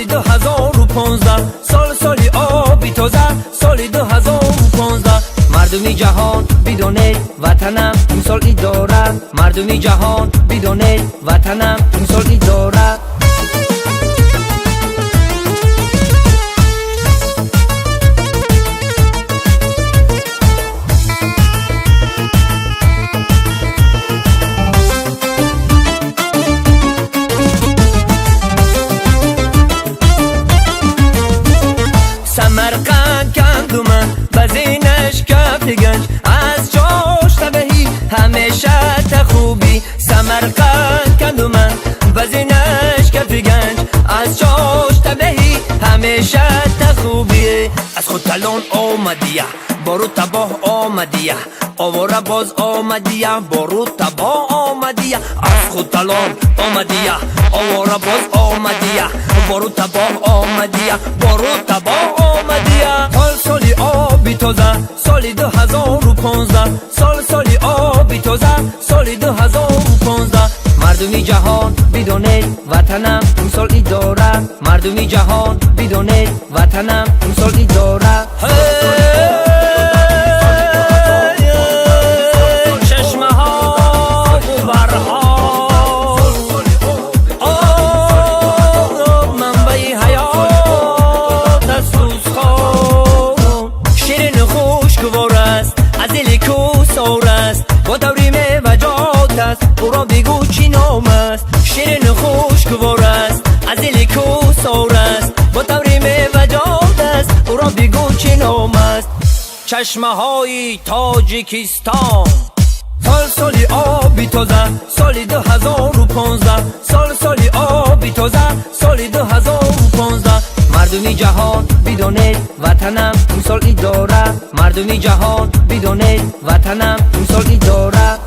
سالی 2015 سالی آبی تازه سالی 2015 مردمی جهان بدونید وطنم امسال داره مردمی جهان بدونید وطنم امسال داره سمرقند گندم بزینش کف گنج از جاش تبهی همیشه خوبی سمرقند گندم بزینش کف گنج از جاش تبهی همیشه خوبی از خود تلون آمدیه برو تباه آمدیه آواره باز آمدیه برو تباه آمدیه از خود تلون آمدیه آواره باز آمدیه برو تباه آمدیه برو تباه آمدیه سالی آبی تازه سالی 2015 سالی آبی تازه سالی 2015 مردمی جهان بدونید وطنم امسال داره مردمی جهان بدونید وطنم امسال داره با دوریم وجات است او را بگو چی نام است شیرین خوشگوار است از دل کوسار است با دوریم وجات است او را بگو چی نام است چشمه های تاجیکستان سالی آبی تازه سالی 2015 سالی آبی تازه سالی 2015 مردمی جهان بدونید وطنم امسال داره مردمی جهان بدونید وطنم امسال داره